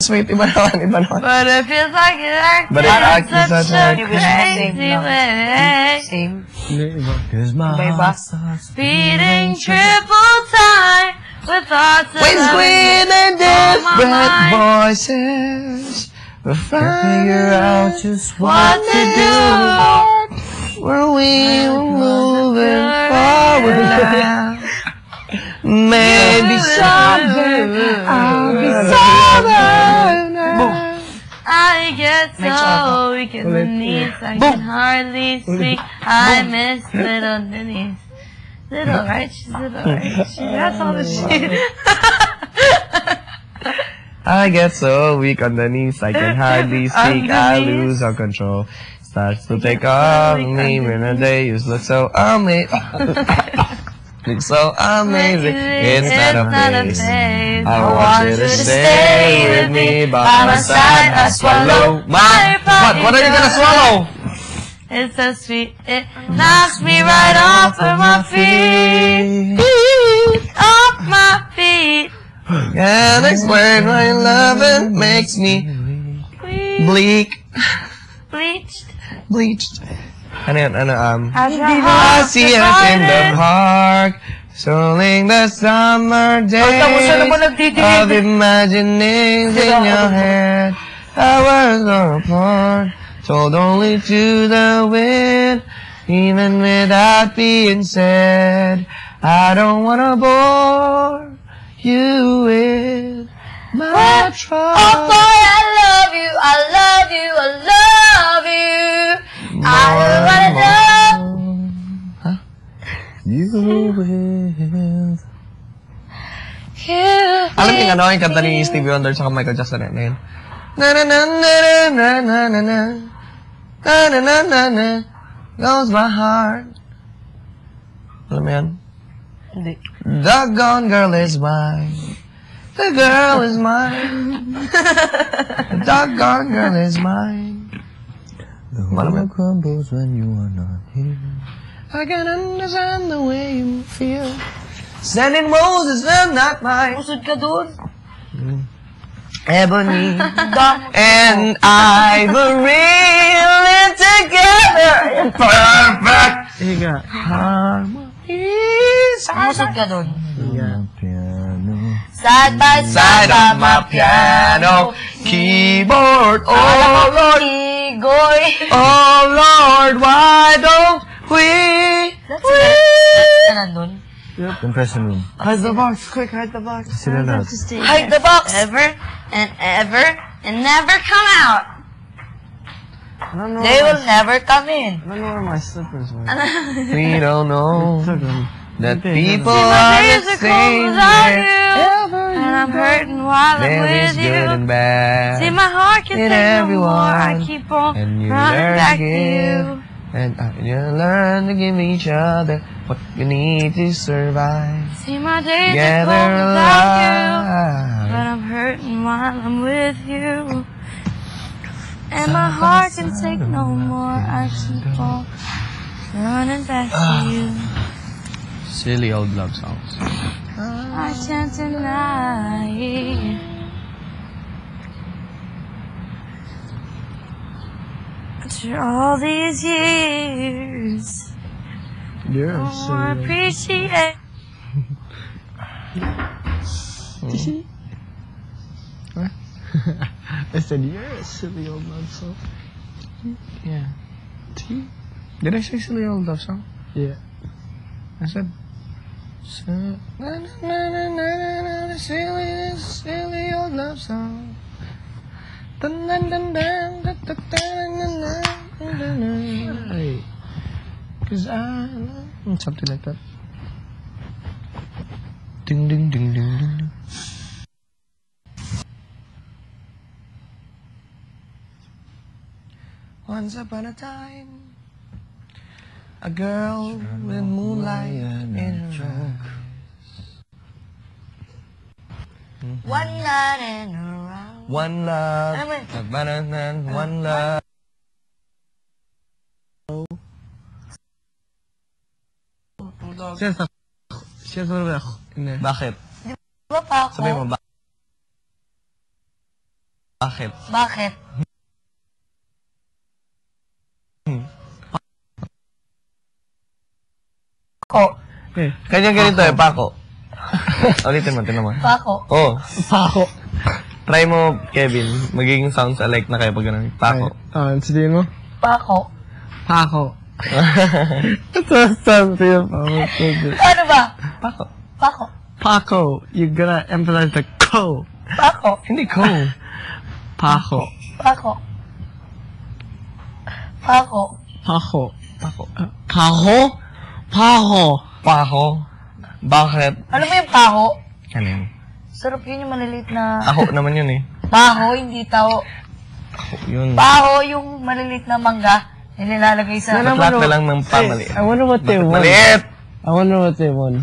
Sweet, iba naman. But it feels like it acts in such a crazy way. Same. Cause my heart starts beating triple time with thoughts of squid and different voices. We'll figure out just what to do. Where we were moving forward now. Maybe someday I'll be sober now. I get so weak in the knees, I can hardly speak. I miss little Denise. Little righteous, that's all the shit. I get so weak on the knees, I can hardly speak. I lose all control. Starts to take off me when the day you look so amazing. Look so amazing. It's not a phase. I want you to stay with me. By my side, I swallow my pride. What are you gonna swallow? It's so sweet. It knocks me right off of my feet. Off my feet. Can't explain why loving makes me bleak. Bleached. I see us in the park, strolling the summer days of imaginings in your head. Hours are apart, told only to the wind, even without being said. I don't wanna bore you with my trouble. Oh boy, I love you. I don't wanna know. Huh? You will. Alam niyo ano yung kanta ni Stevie Wonder sa Michael Jackson na yun? Na na na na na na na na na na na na na goes my heart. Alam mo yan? Hindi. Doggone girl is mine. The girl is mine. The doggone girl is mine. The world crumbles when you are not here. I can understand the way you feel. Standing roses are not mine. Usod ka dun. Ebony and ivory live together in perfect harmony. Usod ka dun. Piano. Side by Side of my piano keyboard. Oh Lord, Goy. oh Lord, why don't we? That's nandun. Yep. Impression room. Hide the box, quick, hide the box. Sila lahat. Hide the box. Ever and never come out. They will never come in. I don't know where my slippers were. We don't know that people My are days the are cold same without you, wherever and I'm hurting while I'm There with is good and you. bad. See, my heart can in take no more. I everyone. keep on And you running learn back to to give. you. And you learn to give each other what you need to survive. See, my days are Together cold without you, alive. but I'm hurting while I'm with you. And my heart can take no more. I keep on running back to you. Silly old love songs. I can't deny it. After all these years, You're I appreciate. I said, you're a silly old love song. Yeah. Did I say silly old love song? Yeah. I said, silly old love song. Cause I love something like that. Ding ding ding ding ding ding. Once upon a time, a girl with moonlight in her eyes. One night in a row. One love, one love. Bakit? Diba pa ako? Sabi mo ba? Bakit? Bakit? Pako. Kanya ganito Pako. Ulitin mo, tinan mo. Pako. Oh. Pako. Try mo, Kevin. Magiging sounds alike na kayo pag ganun. Pako. Sabihin mo? Pako. Pako. Ito, sabihin mo. Ano ba? Pako. Pako. Pako. You gotta emphasize the ko. Pako. Hindi ko. Pako. Pako. Pako. Pako. Pako. Pako? Pako. Pako. Bakit? Ano ba yung pako? Ano yun? Sarap yun yung maliliit na... Ako naman yun eh. Paho, hindi tao. Ako yun. Paho, yung maliliit na mangga na nilalagay sa... Flat na lang ng pamali. I wonder what they want. Maliit! I wonder what they want.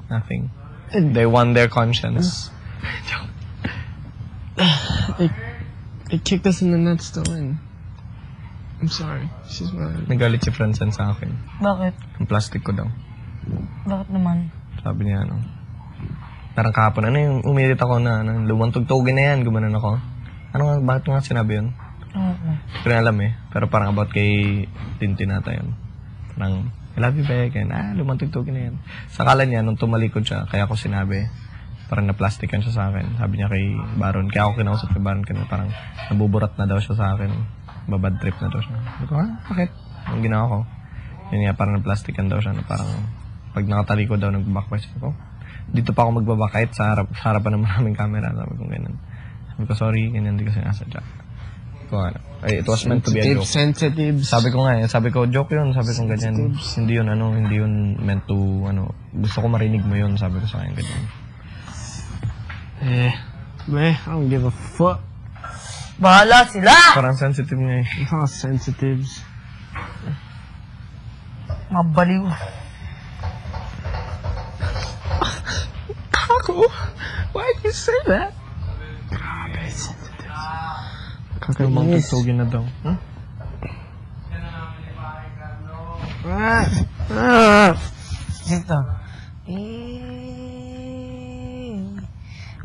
Nothing. They won their conscience. They kicked us in the nuts to win. I'm sorry. She's mad. Nagalit si Francine sa akin. Bakit? Ang plastic ko daw. Bakit naman? Sabi niya, parang kahapon, umilit ako na, lumantugtugin na yan, gumanon ako. Bakit nga sinabi yun? Hindi ko na alam eh. Pero parang about kay Tintin nata yun. Parang, I love you, Beck. Lumantugtugin na yan. Sakala niya, nung tumalikod siya, kaya ako sinabi, parang na-plastican siya sa akin. Sabi niya kay Baron, kaya ako kinausap kay Baron kanina, parang nabuburat na daw siya sa akin. Babad trip na daw siya. Sabi ko, bakit? Ang ginawa ko. Yun nga, parang na-plastican daw siya, na parang, pag nakatalikod daw, nag-backpack siya ko. Dito pa ako magbabakait sa harapan ng maraming camera. Sabi ko ganun. Sabi ko, sorry, ganyan, hindi ko sinasadya. It was meant to be a joke. Sensitive. Sabi ko nga, sabi ko, joke yun. Sabi ko ganyan, hindi yun meant to, gusto ko marinig mo yun. Sabi ko sa akin, ganyan. I don't give a fuck. Bahala sila! Parang sensitive nga eh. Mga sensitives. Mabaliw. Kako? Why did you say that? Very sensitive. Lumantugtugin na daw. Dito.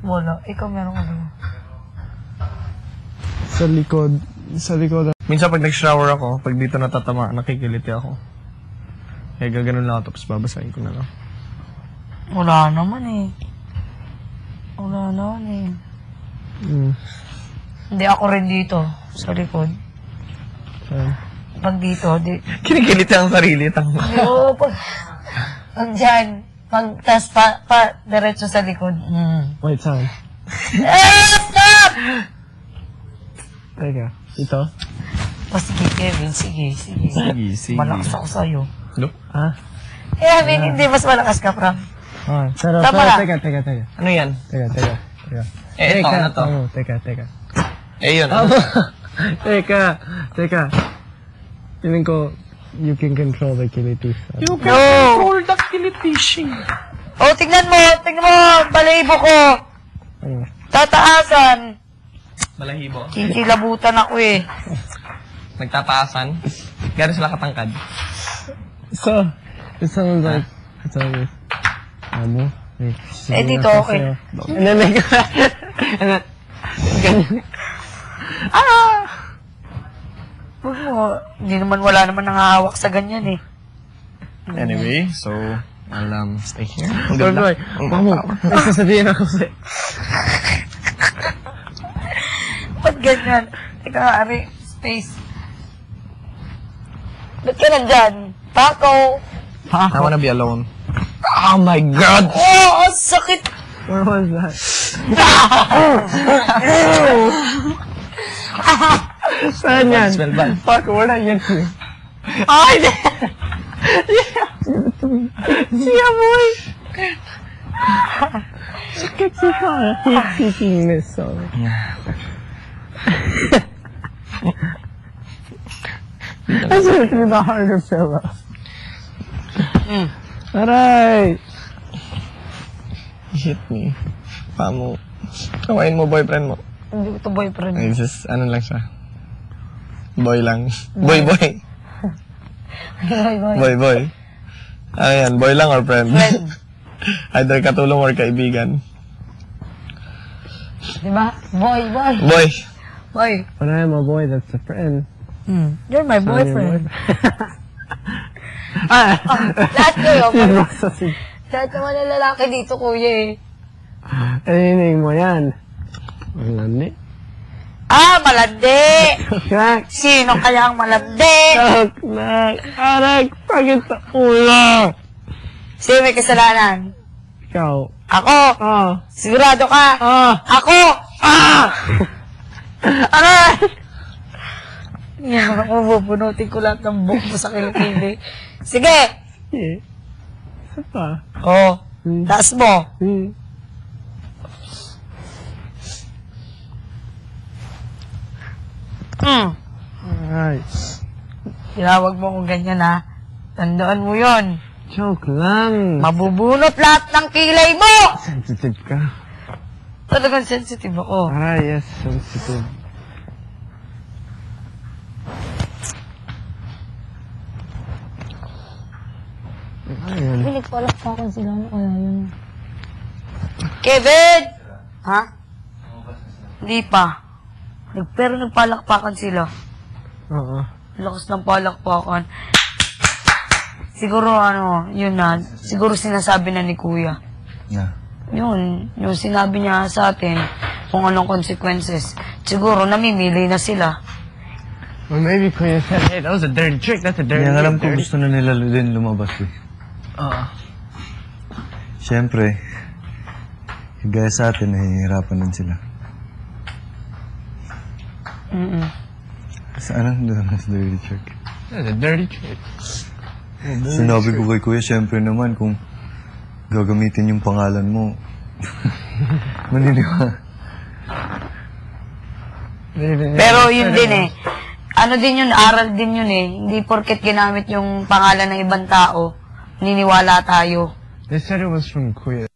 Wala. Ikaw meron ka doon. Sa likod. Minsan pag nag-shower ako, pag dito natatama, nakikiliti ako. Kaya gaganon lang ako, tapos babasahin ko na lang. Wala naman eh. Hindi ako rin dito, sa likod. Pag dito, Kinikiliti ang sarili, tanga. Oo, pag dyan, tas diretso sa likod. Wait, saan? Stop! Teka, ito? Sige, Kevin, sige. Sige. Malakas ako sa'yo. Look. Hindi, mas malakas ka, Frank. Pero teka. Ano yan? Teka. Ito, ano to? Teka. Yun. Teka. Feeling ko, you can control the kilitis. You can control the kilitishing. Oh, tingnan mo, balahibo ko. Ano? Tataasan. Balahibo. Kikilabutan ako eh. Nagtataasan. Gano'n sila katangkad. So, it sounds like, Dito, okay. And then, ganyan. Huwag mo, wala naman nangahawak sa ganyan eh. Anyway, so, I'll stay here. Sorry, mamo, may sasabihin ako sa'yo. Ba't ganyan? Teka, Ari, space. Ba't ka nandyan? Pako! I wanna be alone. Oh my God! Oh, sakit! Where was that? Saan yan? Smell bad. Fuck, wala yan. Ay, di! Siya, boy! Sakit si Kara. He's seeking this song. That's really the harder fella. Aray! Hit me. Pamo. Kawain mo boyfriend mo. Hindi ko ito boyfriend. It's just, ano lang siya. Boy lang. Boy. Boy. Ano yan? Boy lang or friend? Friend. Either katulong or kaibigan. Diba? Boy. Boy. Boy. When I am a boy, that's a friend. You're my boyfriend. Lahat kayo. Lahat naman ng lalaki dito, kuya eh. Inining mo yan. Ang landi. Malandi! Knak! Sino kaya ang malandi? Knak! Anak! Pagit sa ulo! Sino may kasalanan? Ikaw. Ako! Sigurado ka? Ako! Aray! Yan, bubunutin ko lahat ng buhok mo sa kilikili. Sige! Isa pa. Taas mo. Alright. Tinawag mo kung ganyan ha. Tandaan mo yon. Joke lang. Mabubunot lahat ng kilay mo! Sensitive ka. Talagang sensitive ako. Yes, sensitive. Ayun. Nagpalakpakan sila. Ano kaya yun? Kevin! Ha? Hindi pa. Pero nagpalakpakan sila. Oo. Lakas ng palakpakan. Siguro yun na. Siguro sinasabi na ni Kuya. Na. Yun, yung sinabi niya sa atin kung anong consequences. Siguro namimili na sila. Or maybe Kuya said, hey, that was a dirty trick. That's a dirty Kaya trick. alam ko gusto na nila din lumabas eh. Siyempre, gaya sa atin, nahihirapan din sila. Saan ang dirty trick? That's a dirty trick. Sinabi ko kay Kuya, siyempre naman, kung gagamitin yung pangalan mo, maniniwala. Pero yun din eh. Ano din yun, aral din yun eh. Hindi porket ginamit yung pangalan ng ibang tao, niniwala tayo. They said it was from Kuya.